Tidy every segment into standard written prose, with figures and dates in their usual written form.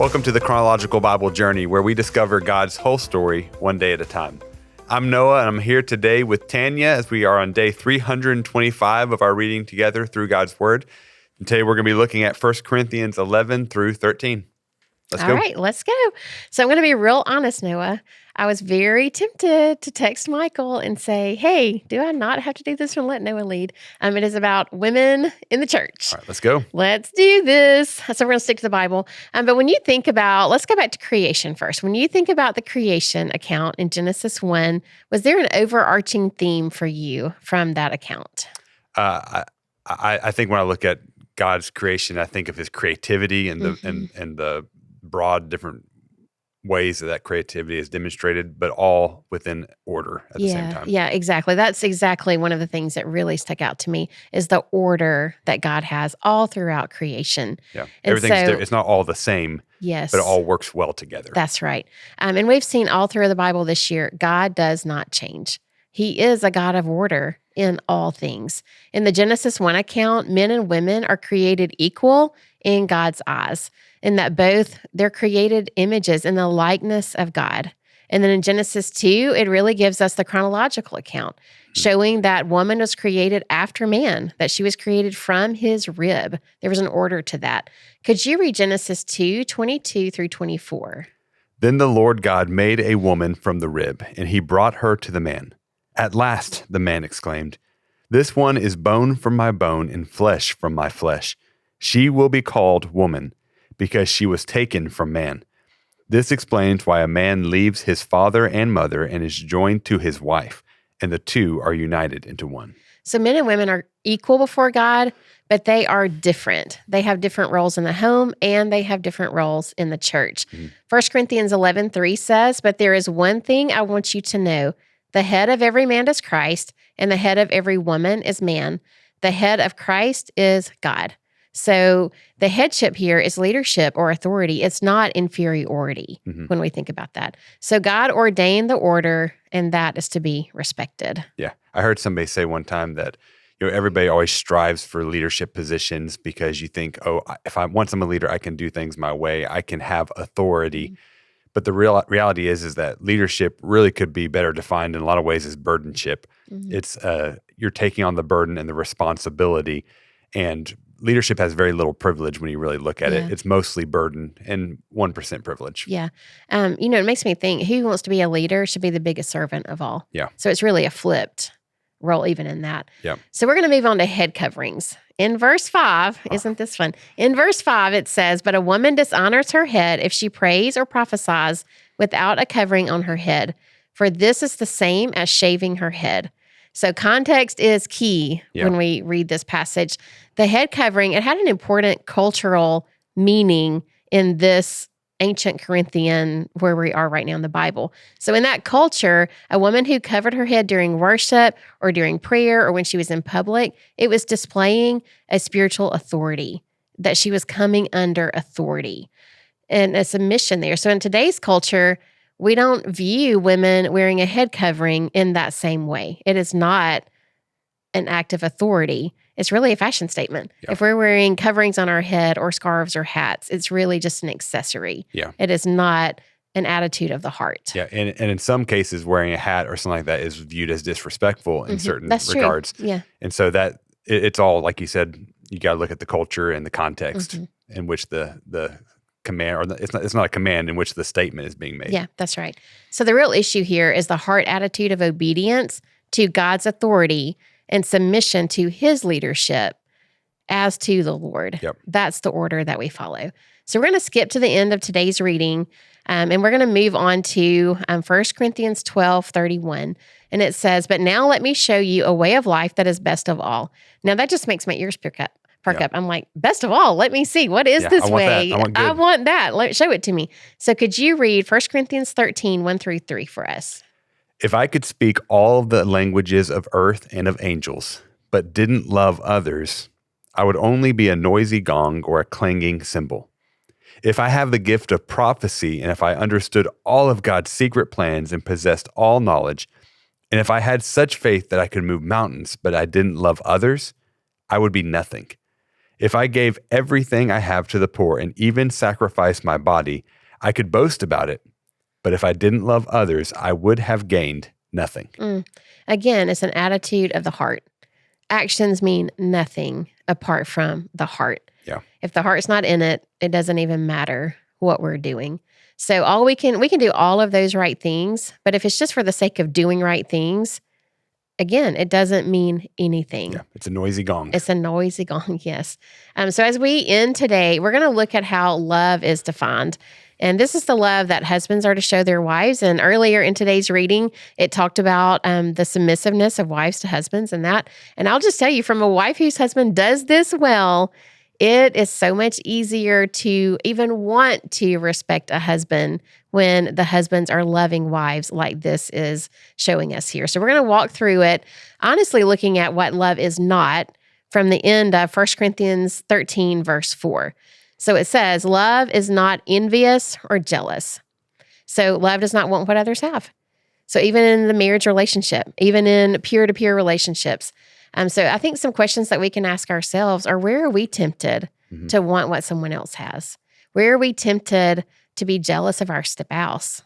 Welcome to the Chronological Bible Journey, where we discover God's whole story one day at a time. I'm Noah, and I'm here today with Tanya as we are on day 325 of our reading together through God's Word. And today we're going to be looking at 1 Corinthians 11 through 13. Let's go. All right, let's go. So I'm going to be real honest, Noah. I was very tempted to text Michael and say, hey, do I not have to do this one? Let Noah lead. It is about women in the church. All right, let's go. Let's do this. So we're going to stick to the Bible. But when you think about, let's go back to creation first. When you think about the creation account in Genesis 1, was there an overarching theme for you from that account? I think when I look at God's creation, I think of his creativity and the and the broad different ways that creativity is demonstrated, but all within order at the same time. Yeah, exactly. That's exactly one of the things that really stuck out to me is the order that God has all throughout creation. Yeah, everything's there. It's not all the same, yes, but it all works well together. That's right. And we've seen all through the Bible this year, God does not change. He is a God of order in all things. In the Genesis 1 account, men and women are created equal in God's eyes, in that both they're created images in the likeness of God. And then in Genesis 2, it really gives us the chronological account, showing that woman was created after man, that she was created from his rib. There was an order to that. Could you read Genesis 2, 22 through 24? Then the Lord God made a woman from the rib, and he brought her to the man. At last, the man exclaimed, "This one is bone from my bone and flesh from my flesh. She will be called woman, because she was taken from man." This explains why a man leaves his father and mother and is joined to his wife, and the two are united into one. So men and women are equal before God, but they are different. They have different roles in the home, and they have different roles in the church. 1 Corinthians 11:3 says, "But there is one thing I want you to know. The head of every man is Christ, and the head of every woman is man. The head of Christ is God." So the headship here is leadership or authority. It's not inferiority when we think about that. So God ordained the order, and that is to be respected. Yeah. I heard somebody say one time that everybody always strives for leadership positions because you think, once I'm a leader, I can do things my way. I can have authority. But the reality is that leadership really could be better defined in a lot of ways as burdenship. It's you're taking on the burden and the responsibility, and leadership has very little privilege when you really look at it. It's mostly burden and 1% privilege. Yeah. It makes me think who wants to be a leader should be the biggest servant of all. Yeah. So it's really a flipped role even in that. Yeah. So we're going to move on to head coverings. In verse 5, isn't this fun? In verse 5, it says, "But a woman dishonors her head if she prays or prophesies without a covering on her head, for this is the same as shaving her head." So context is key when we read this passage. The head covering, it had an important cultural meaning in this ancient Corinthian where we are right now in the Bible. So in that culture, a woman who covered her head during worship or during prayer or when she was in public, it was displaying a spiritual authority, that she was coming under authority and a submission there. So in today's culture, we don't view women wearing a head covering in that same way. It is not an act of authority. It's really a fashion statement. Yeah. If we're wearing coverings on our head or scarves or hats, it's really just an accessory. Yeah. It is not an attitude of the heart. Yeah, and in some cases, wearing a hat or something like that is viewed as disrespectful in certain regards. True. Yeah. And so that it's all, like you said, you got to look at the culture and the context in which the command, or it's not a command, in which the statement is being made. Yeah, that's right. So the real issue here is the heart attitude of obedience to God's authority and submission to his leadership as to the Lord. Yep. That's the order that we follow. So we're going to skip to the end of today's reading, and we're going to move on to 1 Corinthians 12:31. And it says, "But now let me show you a way of life that is best of all." Now that just makes my ears perk up. I'm like, best of all, let me see. What is this way? I want that. Show it to me. So could you read 1 Corinthians 13, 1 through 3 for us? "If I could speak all the languages of earth and of angels, but didn't love others, I would only be a noisy gong or a clanging cymbal. If I have the gift of prophecy, and if I understood all of God's secret plans and possessed all knowledge, and if I had such faith that I could move mountains, but I didn't love others, I would be nothing. If I gave everything I have to the poor and even sacrificed my body, I could boast about it. But if I didn't love others, I would have gained nothing. Again, it's an attitude of the heart. Actions mean nothing apart from the heart. Yeah. If the heart's not in it, it doesn't even matter what we're doing. So we can do all of those right things, but if it's just for the sake of doing right things, again, it doesn't mean anything. Yeah, it's a noisy gong. It's a noisy gong, yes. So as we end today, we're going to look at how love is defined. And this is the love that husbands are to show their wives. And earlier in today's reading, it talked about the submissiveness of wives to husbands and that. And I'll just tell you, from a wife whose husband does this well, it is so much easier to even want to respect a husband when the husbands are loving wives like this is showing us here. So we're going to walk through it, honestly looking at what love is not from the end of 1 Corinthians 13, verse 4. So it says, love is not envious or jealous. So love does not want what others have. So even in the marriage relationship, even in peer-to-peer relationships. So I think some questions that we can ask ourselves are, where are we tempted to want what someone else has? Where are we tempted to be jealous of our spouse?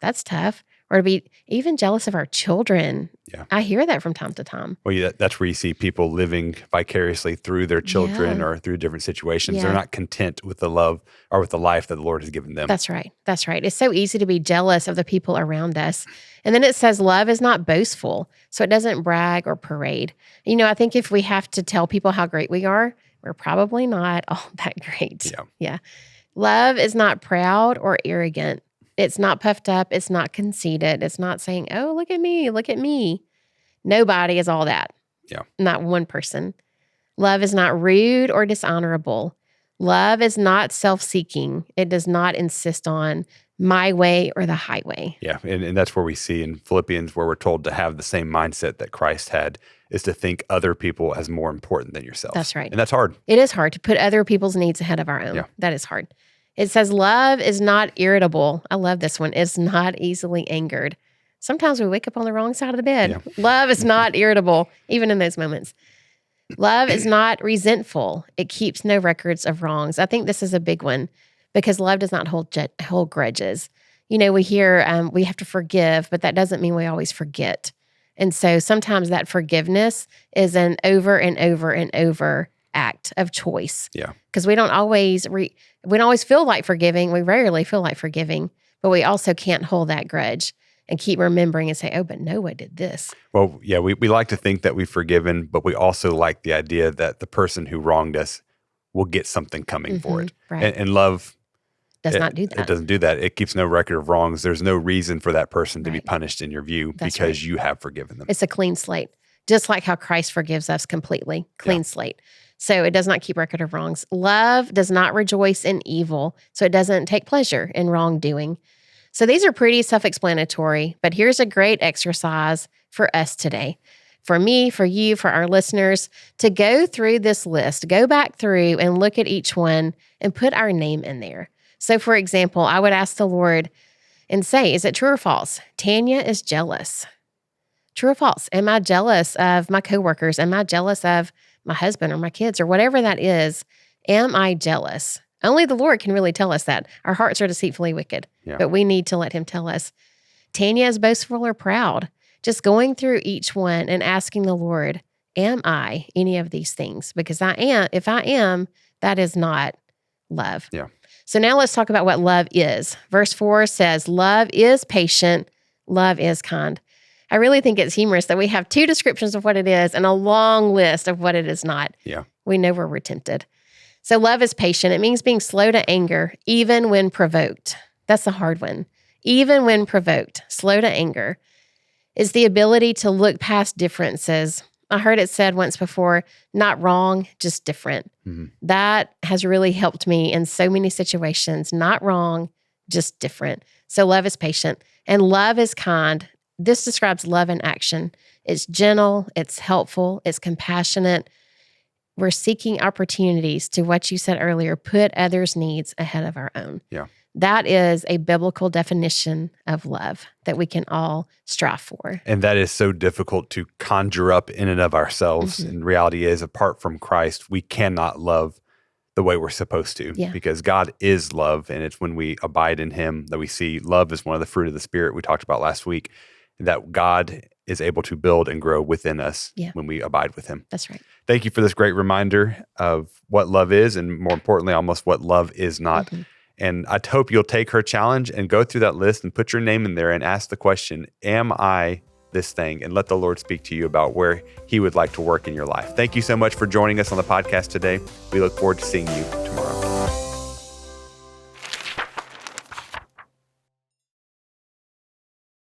That's tough. Or to be even jealous of our children. Yeah. I hear that from time to time. Well, yeah, that's where you see people living vicariously through their children or through different situations. Yeah. They're not content with the love or with the life that the Lord has given them. That's right. That's right. It's so easy to be jealous of the people around us. And then it says love is not boastful, so it doesn't brag or parade. You know, I think if we have to tell people how great we are, we're probably not all that great. Yeah. Love is not proud or arrogant. It's not puffed up. It's not conceited. It's not saying, oh, look at me. Look at me. Nobody is all that. Yeah. Not one person. Love is not rude or dishonorable. Love is not self-seeking. It does not insist on my way or the highway. Yeah. And that's where we see in Philippians, where we're told to have the same mindset that Christ had, is to think other people as more important than yourself. That's right. And that's hard. It is hard to put other people's needs ahead of our own. Yeah. That is hard. It says love is not irritable. I love this one. It's not easily angered. Sometimes we wake up on the wrong side of the bed. Yeah. Love is not irritable, even in those moments. Love is not resentful. It keeps no records of wrongs. I think this is a big one because love does not hold grudges. You know, we hear we have to forgive, but that doesn't mean we always forget. And so sometimes that forgiveness is an over and over and over act of choice. Yeah. Because we don't always feel like forgiving. We rarely feel like forgiving, but we also can't hold that grudge and keep remembering and say, oh, but Noah did this. Well, yeah, we like to think that we've forgiven, but we also like the idea that the person who wronged us will get something coming for it. Right. And love does not do that. It doesn't do that. It keeps no record of wrongs. There's no reason for that person to be Right. punished in your view That's because right. you have forgiven them. It's a clean slate, just like how Christ forgives us completely. Clean slate. So it does not keep record of wrongs. Love does not rejoice in evil, so it doesn't take pleasure in wrongdoing. So these are pretty self-explanatory, but here's a great exercise for us today. For me, for you, for our listeners, to go through this list, go back through and look at each one and put our name in there. So for example, I would ask the Lord and say, is it true or false? Tanya is jealous. True or false? Am I jealous of my coworkers? Am I jealous of my husband or my kids or whatever that is? Am I jealous? Only the Lord can really tell us that. Our hearts are deceitfully wicked, but we need to let him tell us. Tanya is boastful or proud. Just going through each one and asking the Lord, am I any of these things? Because I am. If I am, that is not love. Yeah. So now let's talk about what love is. Verse 4 says, love is patient, love is kind. I really think it's humorous that we have two descriptions of what it is and a long list of what it is not. Yeah. We know where we're tempted. So love is patient. It means being slow to anger, even when provoked. That's a hard one. Even when provoked, slow to anger. It's the ability to look past differences. I heard it said once before, not wrong, just different. Mm-hmm. That has really helped me in so many situations. Not wrong, just different. So love is patient and love is kind. This describes love in action. It's gentle, it's helpful, it's compassionate. We're seeking opportunities to what you said earlier, put others' needs ahead of our own. Yeah. that is a biblical definition of love that we can all strive for. And that is so difficult to conjure up in and of ourselves. And reality is, apart from Christ, we cannot love the way we're supposed to, because God is love. And it's when we abide in him that we see love is one of the fruit of the Spirit we talked about last week, that God is able to build and grow within us when we abide with him. That's right. Thank you for this great reminder of what love is, and more importantly, almost what love is not. And I hope you'll take her challenge and go through that list and put your name in there and ask the question, am I this thing? And let the Lord speak to you about where he would like to work in your life. Thank you so much for joining us on the podcast today. We look forward to seeing you tomorrow.